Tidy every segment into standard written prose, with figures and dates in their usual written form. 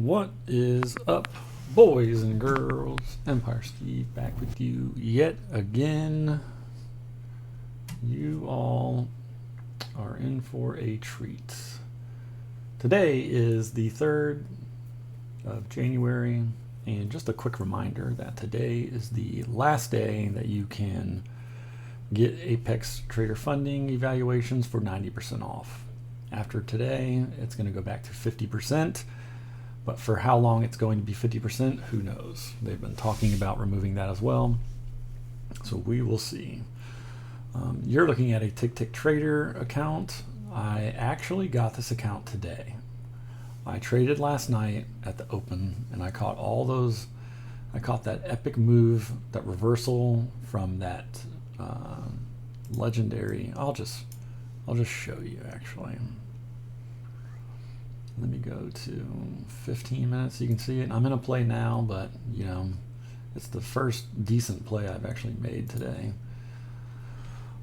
What is up, boys and girls? Empire Steve back with you yet again. You all are in for a treat. Today is the 3rd of January, and just a quick reminder that today is the last day that you can get Apex Trader funding evaluations for 90% off. After today, it's going to go back to 50%. But for how long it's going to be 50%, who knows? They've been talking about removing that as well. So we will see. You're looking at a TickTick Trader account. I actually got this account today. I traded last night at the open, and I caught all those. I caught that epic move, that reversal from that legendary. I'll just show you actually. Let me go to 15 minutes. You can see it. I'm in a play now, but you know, it's the first decent play I've actually made today.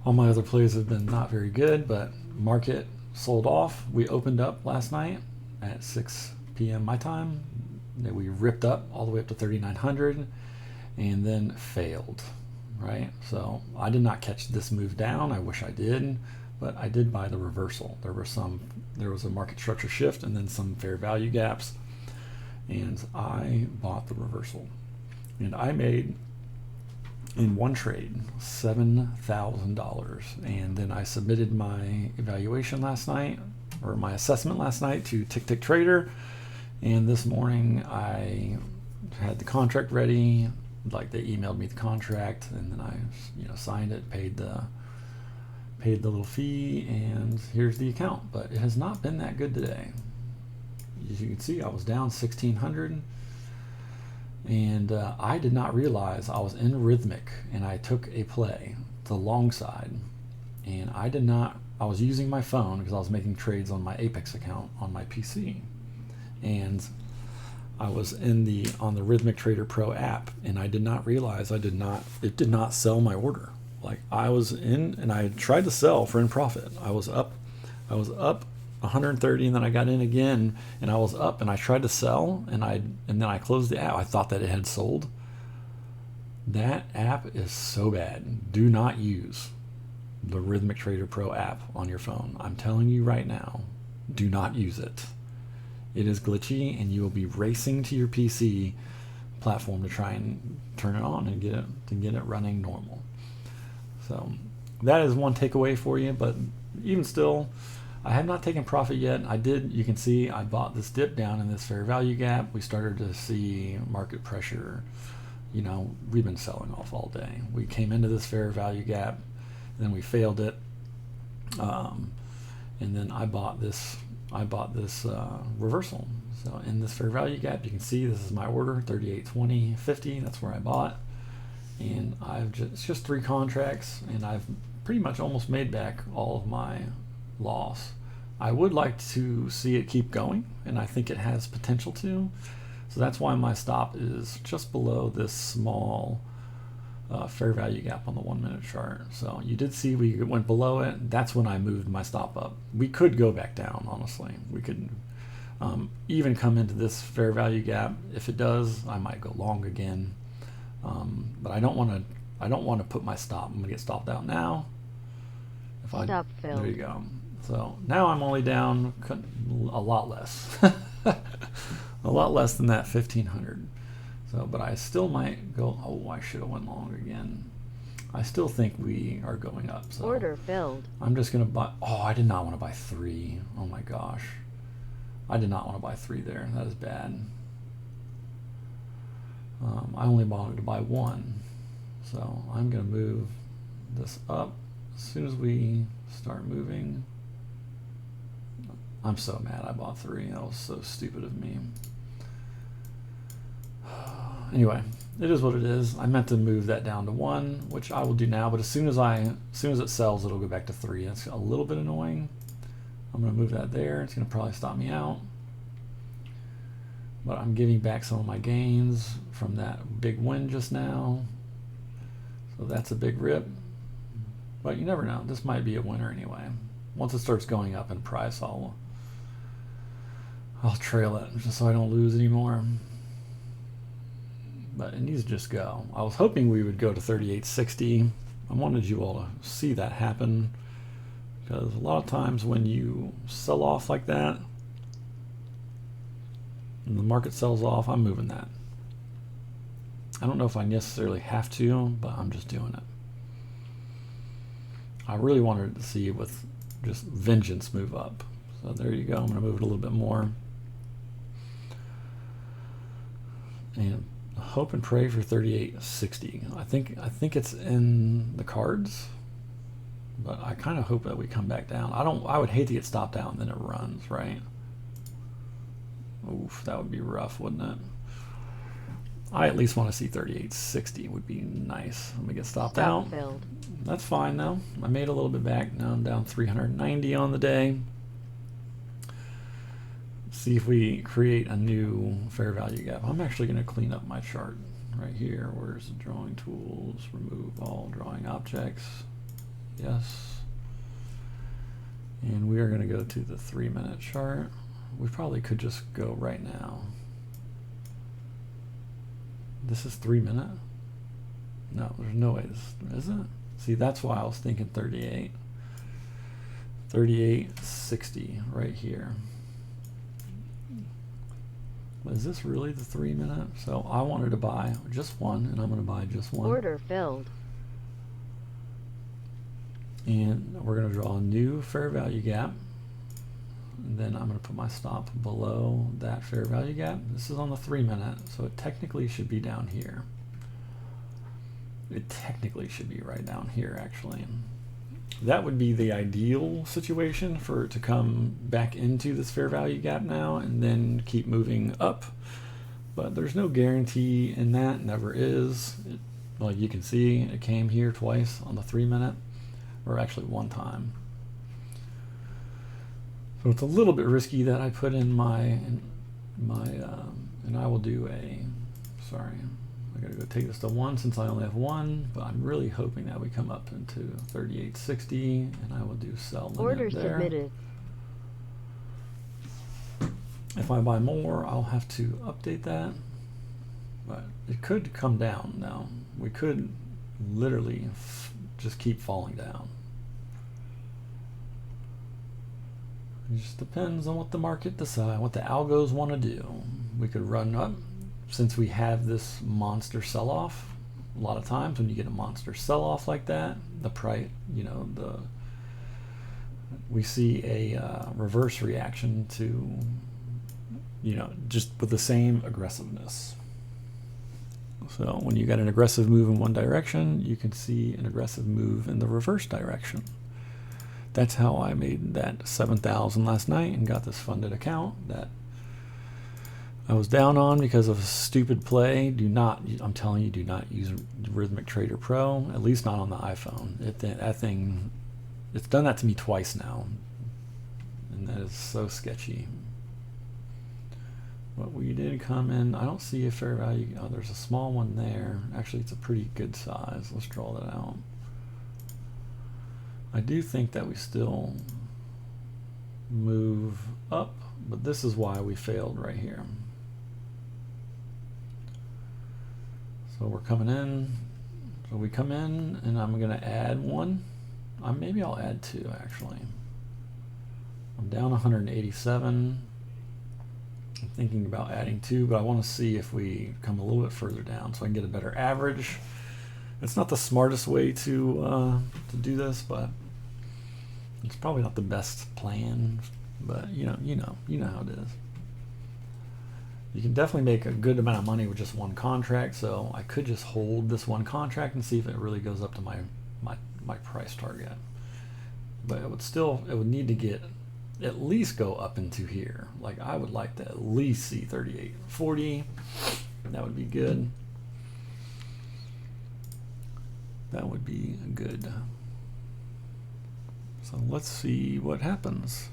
All my other plays have been not very good, but market sold off. We opened up last night at 6 p.m. my time. We ripped up all the way up to 3,900 and then failed, right? So I did not catch this move down. I wish I did, but I did buy the reversal. There was a market structure shift and then some fair value gaps, and I bought the reversal. And I made, in one trade, $7,000. And then I submitted my evaluation last night, or my assessment last night, to TickTick Trader. And this morning I had the contract ready. Like, they emailed me the contract, and then I signed it, paid the little fee, and here's the account. But it has not been that good today. As you can see, I was down 1,600, and I did not realize I was in rhythmic, and I took a play to the long side, and I was using my phone because I was making trades on my Apex account on my PC, and I was on the Rhythmic Trader Pro app, and I did not realize it did not sell my order. Like, I was in, and I tried to sell for in profit. I was up 130, and then I got in again, and I was up, and I tried to sell, and then I closed the app. I thought that it had sold. That app is so bad. Do not use the Rhythmic Trader Pro app on your phone. I'm telling you right now, do not use it. It is glitchy, and you will be racing to your PC platform to try and turn it on and get it running normal. So that is one takeaway for you, but even still, I have not taken profit yet. You can see I bought this dip down in this fair value gap. We started to see market pressure. We've been selling off all day. We came into this fair value gap, then we failed it. And then I bought this reversal. So in this fair value gap, you can see this is my order, 38.20.50. That's where I bought. And it's just 3 contracts, and I've pretty much almost made back all of my loss. I would like to see it keep going, and I think it has potential to. So that's why my stop is just below this small fair value gap on the 1-minute chart. So you did see we went below it. That's when I moved my stop up. We could go back down, honestly. We could even come into this fair value gap. If it does, I might go long again. But I don't want to put my stop. I'm gonna get stopped out now. Stop filled. There you go. So now I'm only down a lot less, a lot less than that 1,500. So, but I still might go. Oh, I should have went long again. I still think we are going up. So order filled. I'm just gonna buy. Oh, I did not want to buy 3. Oh my gosh, I did not want to buy 3 there. That is bad. I only wanted to buy 1, so I'm going to move this up as soon as we start moving. I'm so mad I bought 3. That was so stupid of me. Anyway, it is what it is. I meant to move that down to 1, which I will do now, but as soon as it sells, it'll go back to 3. That's a little bit annoying. I'm going to move that there. It's going to probably stop me out. But I'm giving back some of my gains from that big win just now. So that's a big rip. But you never know. This might be a winner anyway. Once it starts going up in price, I'll trail it just so I don't lose anymore. But it needs to just go. I was hoping we would go to 38.60. I wanted you all to see that happen, because a lot of times when you sell off like that and the market sells off, I'm moving that. I don't know if I necessarily have to, but I'm just doing it. I really wanted to see it with just vengeance move up. So there you go. I'm going to move it a little bit more. And hope and pray for 38.60. I think it's in the cards, but I kind of hope that we come back down. I would hate to get stopped out and then it runs, right? Oof, that would be rough, wouldn't it? I at least want to see 38.60 would be nice. Let me get stopped out. Filled. That's fine though. I made a little bit back. Now I'm down 390 on the day. See if we create a new fair value gap. I'm actually going to clean up my chart right here. Where's the drawing tools? Remove all drawing objects. Yes. And we are going to go to the 3-minute chart. We probably could just go right now. This is 3 minute? No, there's no way this is it? See, that's why I was thinking 38. 38.60 right here. Is this really the 3 minute? So I wanted to buy just one, and I'm going to buy just one. Order filled. And we're going to draw a new fair value gap. And then I'm going to put my stop below that fair value gap. This is on the 3 minute, so it technically should be down here. It technically should be right down here, actually. That would be the ideal situation for it to come back into this fair value gap now and then keep moving up. But there's no guarantee in that, never is. Like you can see, it came here twice on the 3 minute, or actually one time. So it's a little bit risky that I put in and I will do sorry, I gotta go take this to 1 since I only have 1, but I'm really hoping that we come up into 38.60 and I will do sell limit Order there. submitted. If I buy more, I'll have to update that, but it could come down now. We could literally just keep falling down. It just depends on what the market decides, what the algos want to do. We could run up, since we have this monster sell-off. A lot of times when you get a monster sell-off like that, the price, we see a reverse reaction to, just with the same aggressiveness. So when you got an aggressive move in one direction, you can see an aggressive move in the reverse direction. That's how I made that 7,000 last night and got this funded account that I was down on because of a stupid play. I'm telling you, do not use Rhythmic Trader Pro, at least not on the iPhone. That thing, it's done that to me twice now, and that is so sketchy. But we did come in, I don't see a fair value. Oh, there's a small one there. Actually, it's a pretty good size. Let's draw that out. I do think that we still move up, but this is why we failed right here. So we're coming in. So we come in, and I'm going to add 1. Maybe I'll add 2, actually. I'm down 187. I'm thinking about adding 2, but I want to see if we come a little bit further down so I can get a better average. It's not the smartest way to do this, but it's probably not the best plan. But you know how it is. You can definitely make a good amount of money with just one contract. So I could just hold this one contract and see if it really goes up to my price target. But it would need to get at least go up into here. Like I would like to at least see 38.40. That would be good. That would be good. So let's see what happens.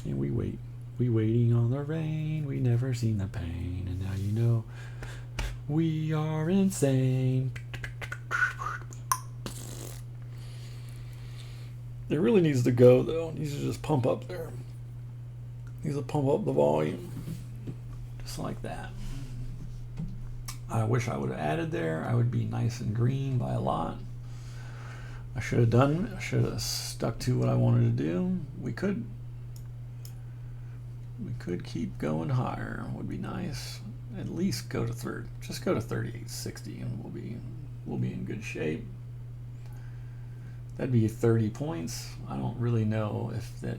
And we wait. We waiting on the rain. We never seen the pain. And now you know We are insane. It really needs to go though. It needs to just pump up there. It needs to pump up the volume. Just like that. I wish I would have added there. I would be nice and green by a lot. I should have stuck to what I wanted to do. We could keep going higher. Would be nice. At least go to just go to 38.60 and we'll be in good shape. That'd be 30 points. I don't really know if that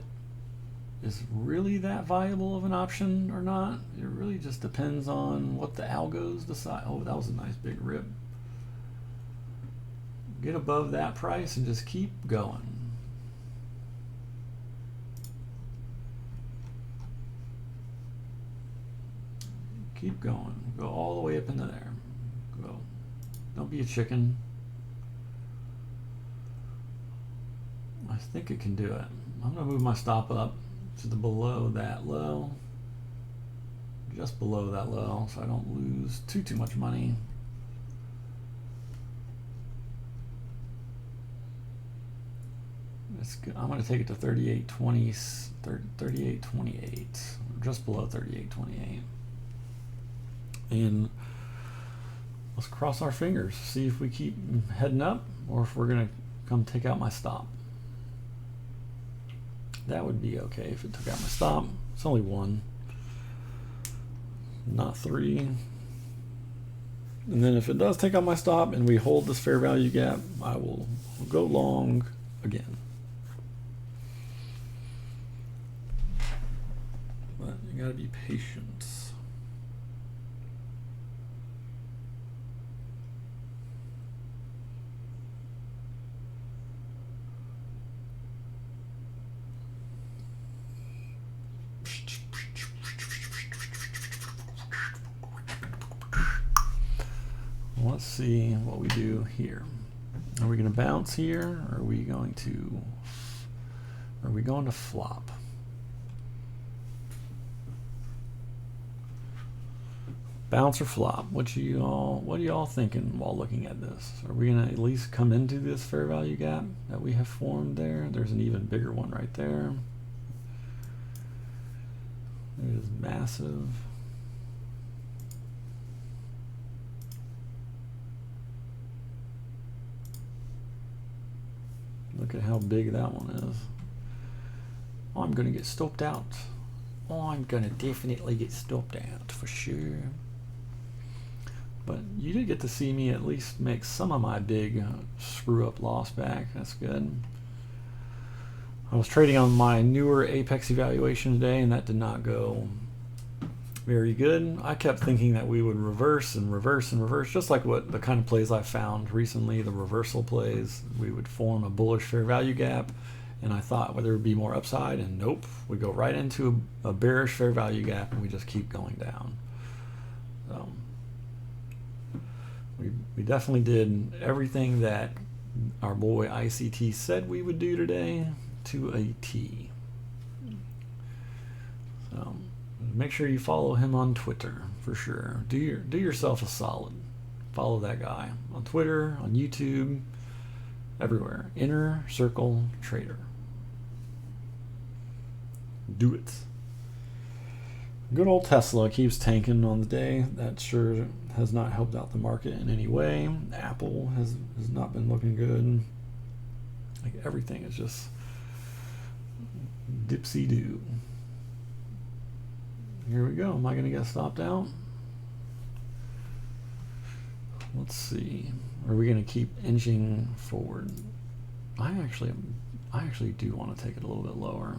is really that viable of an option or not. It really just depends on what the algos decide. Oh, that was a nice big rip. Get above that price and just keep going. Keep going. Go all the way up into there. Go. Don't be a chicken. I think it can do it. I'm going to move my stop up to the below that low. Just below that low so I don't lose too much money. It's good. I'm going to take it to 38.20, 38.28, just below 38.28. And let's cross our fingers, see if we keep heading up or if we're going to come take out my stop. That would be okay if it took out my stop. It's only one, not three. And then if it does take out my stop and we hold this fair value gap, I will go long again. But you gotta be patient. Let's see what we do here. Are we going to bounce here, or are we going to flop? Bounce or flop? What are y'all thinking while looking at this? Are we going to at least come into this fair value gap that we have formed there? There's an even bigger one right there. It is massive. Look at how big that one is. Oh, I'm going to get stopped out. Oh, I'm going to definitely get stopped out for sure. But you did get to see me at least make some of my big screw up loss back. That's good. I was trading on my newer Apex evaluation today and that did not go very good. I kept thinking that we would reverse and reverse and reverse, just like what the kind of plays I found recently, the reversal plays. We would form a bullish fair value gap, and I thought there would be more upside, and nope, we go right into a bearish fair value gap, and we just keep going down. So we definitely did everything that our boy ICT said we would do today to a T. So make sure you follow him on Twitter for sure. Do yourself a solid. Follow that guy on Twitter, on YouTube, everywhere. Inner Circle Trader. Do it. Good old Tesla keeps tanking on the day. That sure has not helped out the market in any way. Apple has not been looking good. Like everything is just dipsy-doo. Here we go. Am I going to get stopped out? Let's see. Are we going to keep inching forward? I actually do want to take it a little bit lower.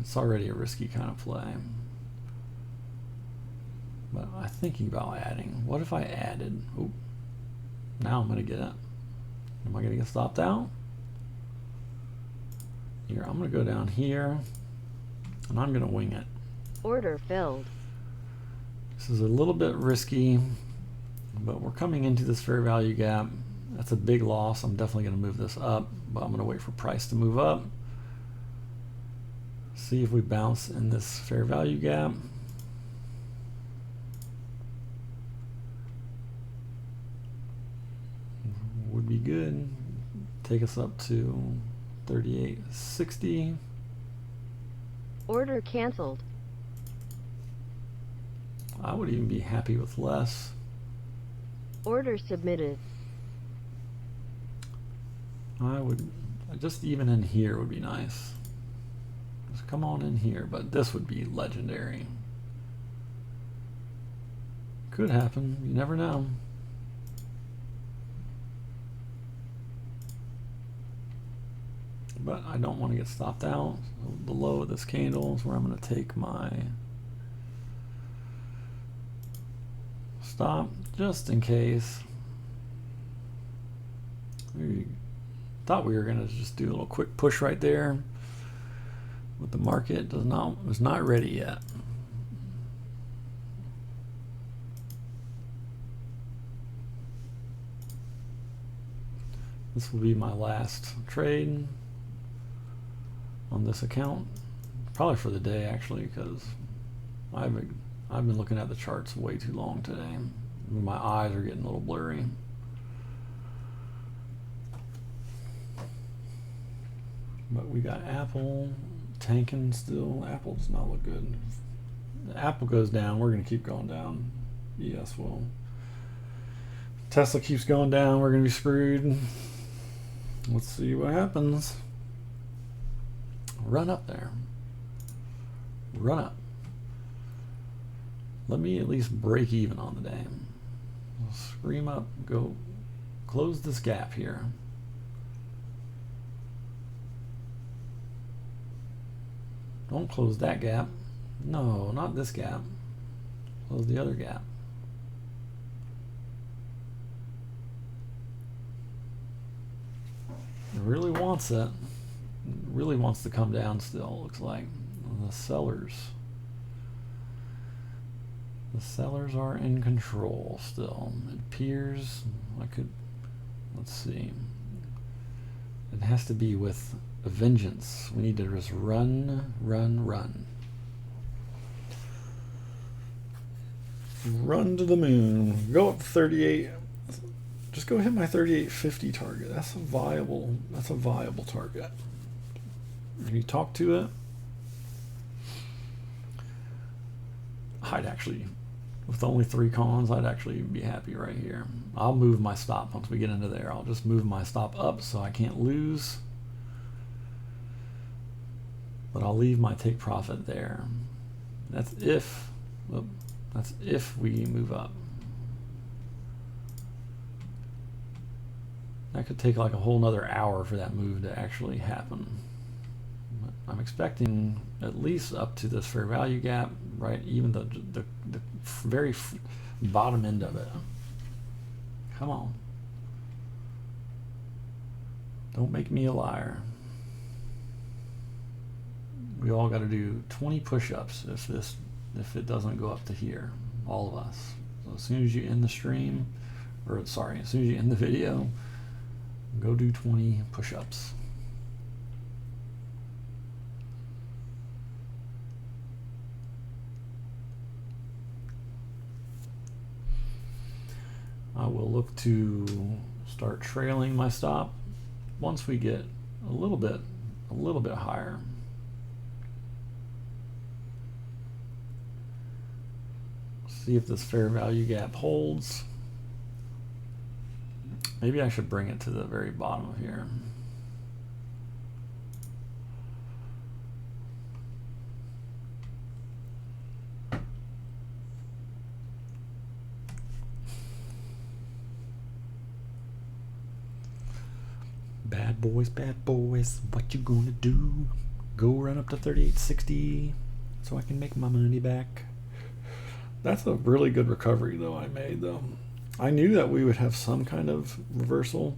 It's already a risky kind of play. But I'm thinking about adding. What if I added? Oh, now I'm going to get it. Am I going to get stopped out? Here, I'm going to go down here. And I'm going to wing it. Order filled. This is a little bit risky, but we're coming into this fair value gap. That's a big loss. I'm definitely going to move this up, but I'm going to wait for price to move up. See if we bounce in this fair value gap. good. Take us up to 38.60. Order canceled. I would even be happy with less. Order submitted. I would, just even in here would be nice. Just come on in here, but this would be legendary. Could happen, you never know. But I don't want to get stopped out. So the low of this candle is where I'm going to take my stop, just in case. We thought we were going to just do a little quick push right there, but the market was not ready yet. This will be my last trade on this account, probably for the day actually, because I've been looking at the charts way too long today. My eyes are getting a little blurry. But we got Apple tanking still. Apple does not look good. The Apple goes down, we're going to keep going down. Yes, well, Tesla keeps going down, we're going to be screwed. Let's see what happens. Run up there. Run up. Let me at least break even on the day. Scream up. Go close this gap here. Don't close that gap. No, not this gap. Close the other gap. It really wants it. Really wants to come down still, looks like. The sellers are in control still. It appears I could, let's see. It has to be with a vengeance. We need to just run, run, run. Run to the moon. Go up to 38. Just go hit my 38.50 target. That's a viable target. If you talk to it, I'd actually, with only 3 cons, I'd actually be happy right here. I'll move my stop once we get into there. I'll just move my stop up so I can't lose. But I'll leave my take profit there. That's if we move up. That could take like a whole nother hour for that move to actually happen. I'm expecting at least up to this fair value gap, right? Even the very bottom end of it. Come on. Don't make me a liar. We all got to do 20 push-ups if it doesn't go up to here, all of us. So as soon as you end the stream, or sorry, as soon as you end the video, go do 20 push-ups. I will look to start trailing my stop once we get a little bit higher. See if this fair value gap holds. Maybe I should bring it to the very bottom of here. Bad boys, what you gonna do? Go run up to 38.60 so I can make my money back. That's a really good recovery though I made though. I knew that we would have some kind of reversal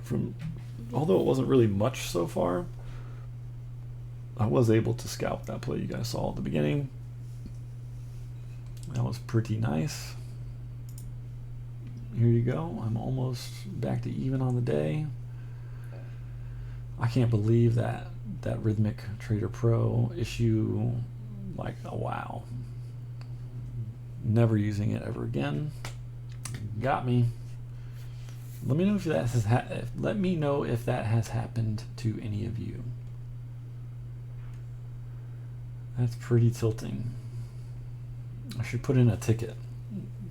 from, although it wasn't really much so far. I was able to scalp that play you guys saw at the beginning. That was pretty nice. Here you go. I'm almost back to even on the day. I can't believe that Rhythmic Trader Pro issue, like, oh wow. Never using it ever again. Got me. Let me know if that has let me know if that has happened to any of you. That's pretty tilting. I should put in a ticket,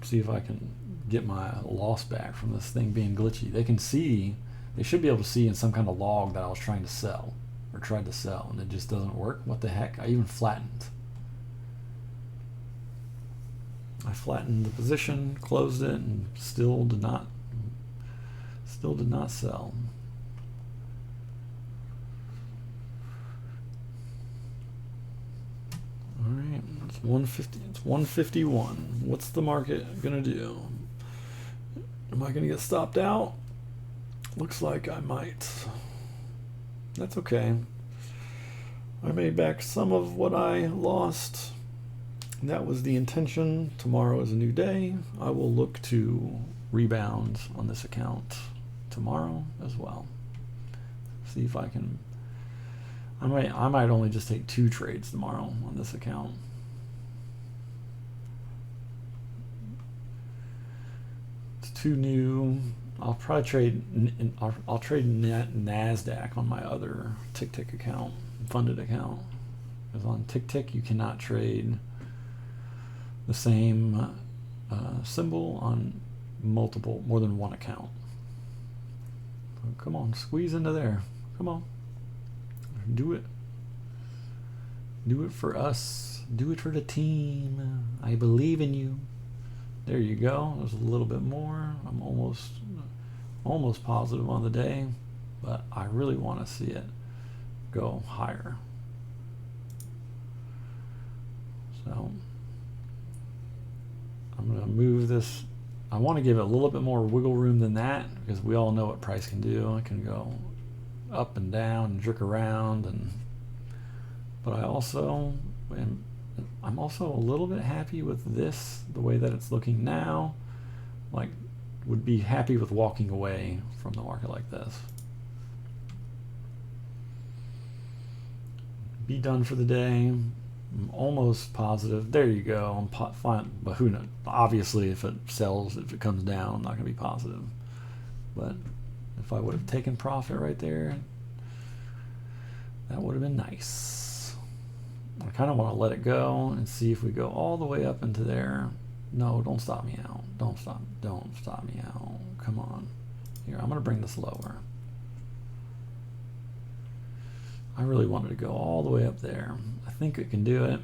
see if I can get my loss back from this thing being glitchy. They can see, they should be able to see in some kind of log that I was trying to sell, or tried to sell, and it just doesn't work. What the heck? I even flattened. I flattened the position, closed it, and still did not sell. All right, it's 150. It's 151. What's the market gonna do? Am I gonna get stopped out? Looks like I might. That's okay. I made back some of what I lost. That was the intention. Tomorrow is a new day. I will look to rebound on this account tomorrow as well. See if I can. I might only just take 2 trades tomorrow on this account. It's too new. I'll probably trade. I'll trade NASDAQ on my other TickTick account, funded account. Because on TickTick you cannot trade the same symbol on more than one account. So come on, squeeze into there. Come on, do it. Do it for us. Do it for the team. I believe in you. There you go. There's a little bit more. I'm almost positive on the day, but I really want to see it go higher. So I'm going to move this. I want to give it a little bit more wiggle room than that, because we all know what price can do. It can go up and down and jerk around, but I'm also a little bit happy with this, the way that it's looking now. Like, would be happy with walking away from the market like this. Be done for the day. I'm almost positive. There you go. I'm fine, but who knows? Obviously, if it sells, if it comes down, I'm not going to be positive. But if I would have taken profit right there, that would have been nice. I kind of want to let it go and see if we go all the way up into there. No, don't stop me out. Don't stop me out. Come on. Here, I'm going to bring this lower. I really wanted to go all the way up there. I think it can do it.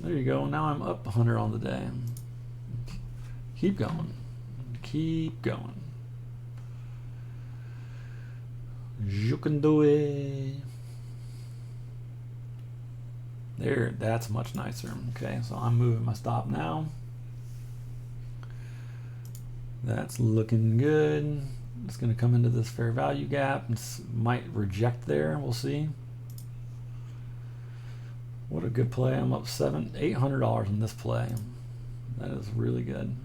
There you go. Now I'm up 100 on the day. Keep going. Keep going. You can do it. There, that's much nicer. Okay, so I'm moving my stop now. That's looking good. It's going to come into this fair value gap and might reject there. We'll see. What a good play. I'm up $800 in this play. That is really good.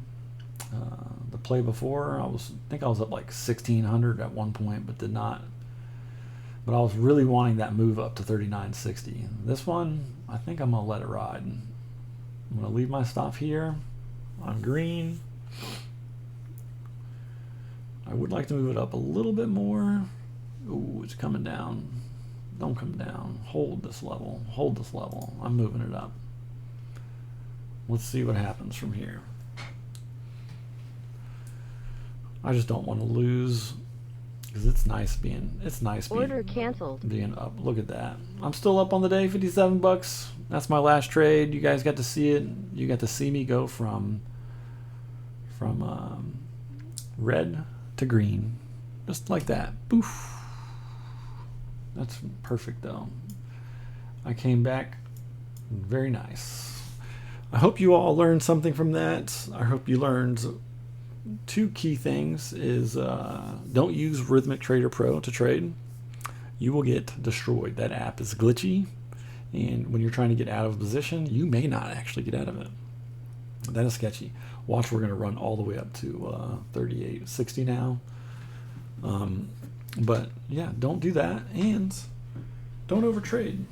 The play before, I think I was up like 1,600 at one point, but did not. But I was really wanting that move up to 39.60. This one, I think I'm going to let it ride. I'm going to leave my stop here on green. I would like to move it up a little bit more. Ooh, it's coming down. Don't come down. Hold this level. Hold this level. I'm moving it up. Let's see what happens from here. I just don't want to lose, because it's nice being Order canceled. Being up. Look at that. I'm still up on the day, 57 bucks. That's my last trade. You guys got to see it. You got to see me go from red to green, just like that. Boof. That's perfect though. I came back very nice. I hope you all learned something from that. I hope you learned 2 key things is don't use Rhythmic Trader Pro to trade. You will get destroyed. That app is glitchy, and when you're trying to get out of a position, you may not actually get out of it. That is sketchy. Watch, we're going to run all the way up to 38.60 now. But yeah, don't do that, and don't overtrade.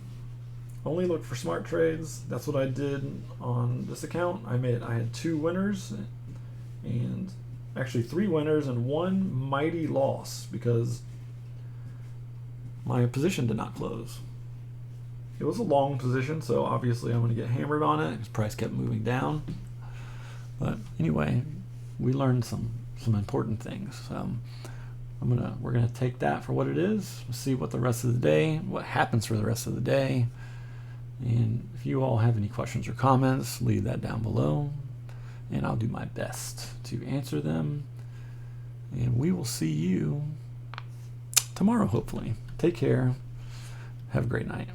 Only look for smart trades. That's what I did on this account. I had 2 winners, and actually 3 winners and 1 mighty loss because my position did not close. It was a long position, so obviously I'm going to get hammered on it because price kept moving down. But anyway, we learned some important things. So we're gonna take that for what it is. See what the rest of the day, what happens for the rest of the day. And if you all have any questions or comments, leave that down below, and I'll do my best to answer them. And we will see you tomorrow, hopefully. Take care. Have a great night.